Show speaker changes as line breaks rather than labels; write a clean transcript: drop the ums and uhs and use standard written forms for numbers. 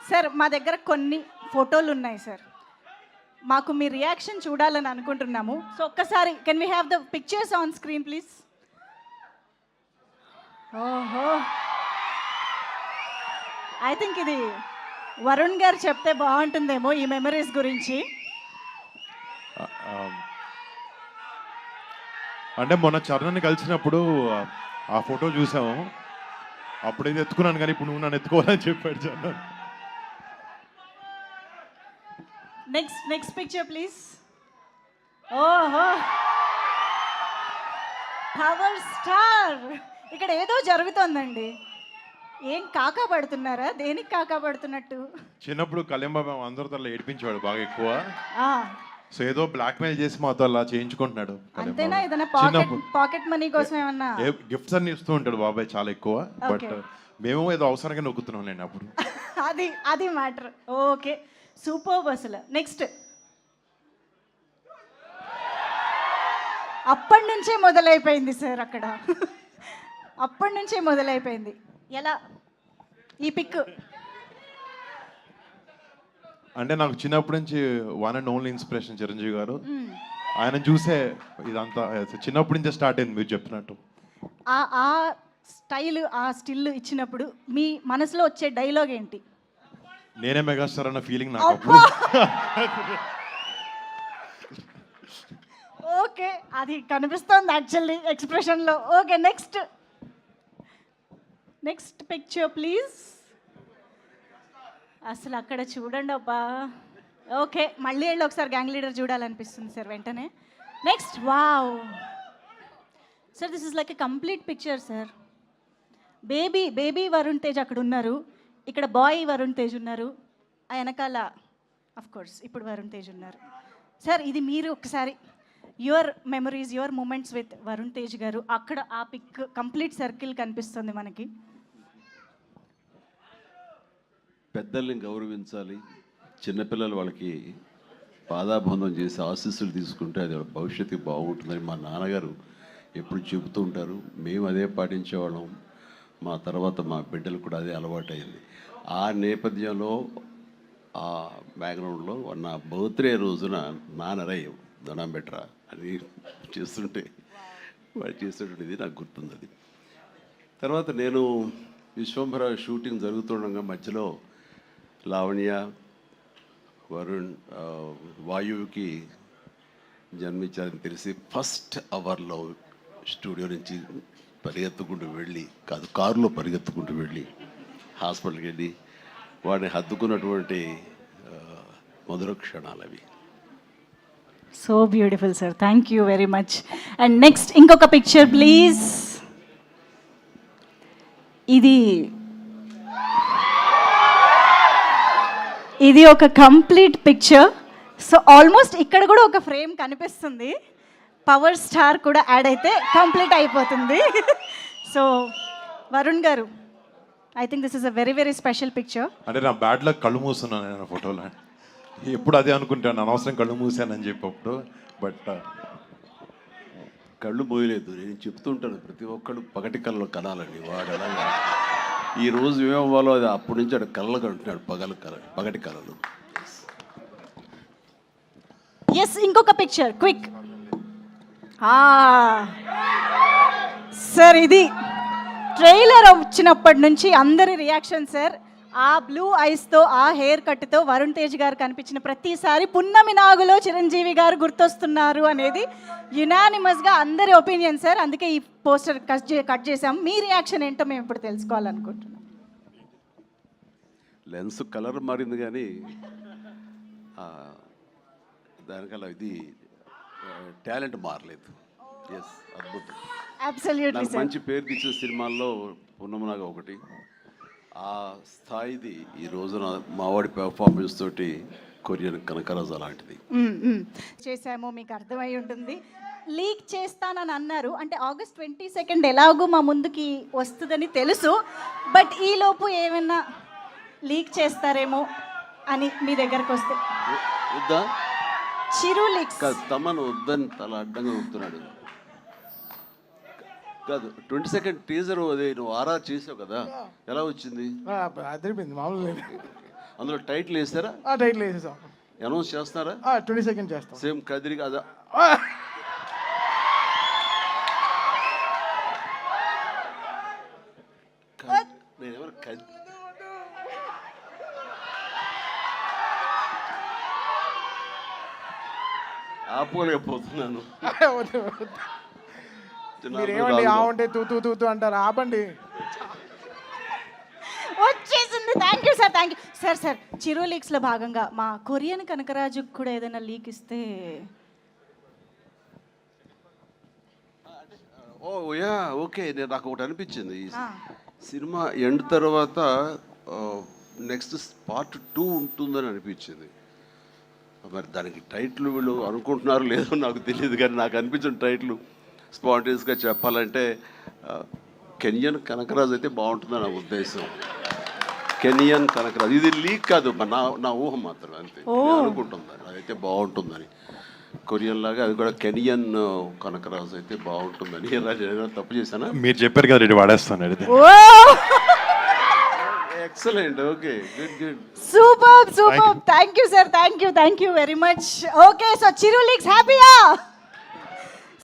Sir మా దగ్గర కొన్ని ఫోటోలు ఉన్నాయి సార్, మాకు మీ రియాక్షన్ చూడాలని అనుకుంటున్నాము. సో ఒక్కసారి can we have the pictures on screen please. ఓహో, ఐ థింక్ ఇది వరుణ్ గారు చెప్తే బాగుంటుందేమో ఈ మెమరీస్ గురించి.
అంటే మొన్న చరణ్ని కలిసినప్పుడు ఆ ఫోటో చూసాము, అప్పుడైతే ఎత్తుకున్నాను కానీ ఇప్పుడు నువ్వు నన్ను ఎత్తుకోవాలని చెప్పాడు చరణ్.
Next picture please. ఓహో, పవర్ స్టార్, ఇక్కడ ఏదో జరుగుతోందండి. ఏం కాకా పడుతున్నారా? దేనికి కాకా పడుతున్నట్టు?
చిన్నప్పుడు కళ్యాణ్ బాబు అందరితో అలా ఏడిపించేవాడు బాగా ఎక్కువ.
ఆ,
సో ఏదో బ్లాక్మెయిల్ చేసి మాతో అలా చేయించుకుంటున్నాడు.
అంతేనా? ఏదైనా పాకెట్ మనీ కోసం ఏమన్నా
గిఫ్ట్స్ అన్ని ఇస్తూ ఉంటాడు బాబాయ్ చాలా ఎక్కువ. But
Okay.
మేము ఏదో అవసరంగా నొక్కుతున్నాం నేను అప్పుడు.
అది మ్యాటర్. ఓకే, సూపర్ అసలు. నెక్స్ట్, అప్పటి నుంచే మొదలైపోయింది సార్ అక్కడ. అప్పటి నుంచే మొదలైపోయింది. ఎలా ఈ పిక్?
అంటే నాకు చిన్నప్పటి నుంచి one and only inspiration Chiranjeevi గారు. ఆయన చూసే ఇదంతా చిన్నప్పటి నుంచే స్టార్ట్ అయింది మీరు చెప్పినట్టు.
ఆ స్టైల్, ఆ స్టిల్ ఇచ్చినప్పుడు మీ మనసులో వచ్చే డైలాగ్ ఏంటి?
నేనే మెగాస్టార్ అన్న ఫీలింగ్ నాకు అప్పుడు.
ఓకే, అది కనిపిస్తోంది యాక్చువల్లీ ఎక్స్ప్రెషన్లో. Okay, next picture please. అసలు అక్కడ చూడండి అబ్బా. ఓకే, మళ్ళీ వెళ్ళి ఒకసారి గ్యాంగ్ లీడర్ చూడాలనిపిస్తుంది సార్ వెంటనే. Next, wow sir, this is like a complete picture sir. Baby Varun Tej అక్కడ ఉన్నారు, ఇక్కడ బాయ్ వరుణ్ తేజ్ ఉన్నారు, ఆ వెనకాల అఫ్ కోర్స్ ఇప్పుడు వరుణ్ తేజ్ ఉన్నారు. సార్ ఇది మీరు ఒకసారి your memories, your moments with Varun Tej గారు. అక్కడ ఆ పిక్ కంప్లీట్ సర్కిల్ కనిపిస్తుంది మనకి.
పెద్దల్ని గౌరవించాలి, చిన్నపిల్లలు వాళ్ళకి పాదాబంధం చేసి ఆశీస్సులు తీసుకుంటే అది భవిష్యత్తుకి బాగుంటుందని మా నాన్నగారు ఎప్పుడు చెబుతూ ఉంటారు. మేము అదే పాటించేవాళ్ళం, మా తర్వాత మా బిడ్డలు కూడా అదే అలవాటైంది. ఆ నేపథ్యంలో ఆ బ్యాక్గ్రౌండ్లో నా బర్త్డే రోజున నాన్నరయ్య దండం బెట్రా అని చేస్తుంటే వాడు చేసేటువంటిది నాకు గుర్తుంది. అది తర్వాత నేను విశ్వంభర షూటింగ్ జరుగుతుండగా మధ్యలో లావణ్య, వరుణ్, వాయువుకి జన్మించారని తెలిసి ఫస్ట్ అవర్లో స్టూడియో నుంచి పరిగెత్తుకుంటూ వెళ్ళి, కారులో పరిగెత్తుకుంటూ వెళ్ళి హాస్పిటల్కి వెళ్ళి వాడిని హత్తుకున్నటువంటి మధుర క్షణాలు అవి.
So beautiful sir, thank you very much. And next ఇంకొక పిక్చర్ ప్లీజ్. ఇది ఒక కంప్లీట్ పిక్చర్. సో ఆల్మోస్ట్ ఇక్కడ కూడా ఒక ఫ్రేమ్ కనిపిస్తుంది, పవర్ స్టార్ కూడా యాడ్ అయితే కంప్లీట్ అయిపోతుంది. సో వరుణ్ గారు, I think this is a very very special picture.
అంటే నా బ్యాడ్ లక్ కళ్ళు మూస్తున్నాను నేను ఫోటోలో. ఎప్పుడు అదే అనుకుంటాను, అనవసరం కళ్ళు మూసానని చెప్పి అప్పుడు. బట్
కళ్ళు పోయలేదు, నేను చెప్తుంటాను ప్రతి ఒక్కళ్ళు పగటి కళ్ళు కనాలని. వాడు అలాగా ఈరోజు ఏమవ్వాలో అది అప్పటి నుంచి అక్కడ కళ్ళ కంటున్నాడు, పగటి కళలు.
ఎస్, ఇంకొక పిక్చర్ క్విక్. సార్ ఇది ట్రైలర్ వచ్చినప్పటి నుంచి అందరి రియాక్షన్ సార్. ఆ బ్లూ ఐస్తో, ఆ హెయిర్ కట్తో వరుణ్ తేజ్ గారు కనిపించిన ప్రతిసారి పున్నమి నాగులో చిరంజీవి గారు గుర్తొస్తున్నారు అనేది యునానిమస్గా అందరి ఒపీనియన్ సార్. అందుకే ఈ పోస్టర్ కట్ చేసాం. మీ రియాక్షన్ ఏంటో మేము ఇప్పుడు తెలుసుకోవాలనుకుంటున్నాం.
లెన్స్ కలర్ మారింది కానీ దానికల్లా ఇది టాలెంట్ మారలేదు. ఎస్, అద్భుతం.
అబ్సల్యూట్లీ
నాకు
సార్.
మంచి పేరు తెచ్చే సినిమాల్లో పున్నమనాగా ఒకటి. ఆ స్థాయిది ఈ రోజున మావాడి పెర్ఫార్మెన్స్ తోటి కొరియన్ కనకరాజు అలాంటిది
చేసామో మీకు అర్థమై ఉంటుంది. లీక్ చేస్తానని అన్నారు, అంటే August 22 ఎలాగో మా ముందుకి వస్తుందని తెలుసు. బట్ ఈలోపు ఏమైనా లీక్ చేస్తారేమో అని మీ దగ్గరకు వస్తే.
వద్దా?
చిరు లీక్స్
తమను వద్దని తల అడ్డంగా ఊపుతున్నాడు. కాదు, 22 టీజర్ అదే నువ్వు ఆరా చేసావు కదా, ఎలా వచ్చింది?
అదిరిపోయింది మామూలు.
అందులో టైటిల్ వేస్తారా?
టైటిల్ వేసేసాం.
అనౌన్స్ చేస్తారా?
22nd చేస్తాం.
సేమ్ కదిరి కదా. నేనేమన్నా ఆపోలేకపోతున్నాను.
మీరేమండి ఆ ఉంటే తూ అంటారు, ఆపండి.
వచ్చేసింది. Thank you sir, thank you sir. Sir Chiru లీక్స్లో భాగంగా మా కొరియన్ కనకరాజుకు కూడా ఏదైనా లీక్ ఇస్తే.
Oh yeah okay. నాకు ఒకటి అనిపించింది, ఈ సినిమా ఎండ్ తర్వాత నెక్స్ట్ పార్ట్ 2 ఉంటుందని అనిపించింది. మరి దానికి టైటిల్ వీళ్ళు అనుకుంటున్నారు లేదో నాకు తెలియదు, కానీ నాకు అనిపించిన టైటిల్ స్పాంటేనియస్గా చెప్పాలంటే కెనియన్ కనకరాజు అయితే బాగుంటుందని నా ఉద్దేశం. కెనియన్ కనకరాజు, ఇది లీక్ కాదు, నా ఊహ మాత్రం అంతే. నేను అనుకుంటున్నాను అదైతే బాగుంటుందని. కొరియన్ లాగా అది కూడా కెనియన్ కనకరాజు అయితే బాగుంటుందని. ఎలా తప్పు చేశానా?
మీరు చెప్పారు కదా, రెడీ వాడేస్తాను అడిగితే.
Excellent. Okay, good good.
Super super. Thank you sir, thank you very much. Okay, so Chiru leaks హ్యాపీయా?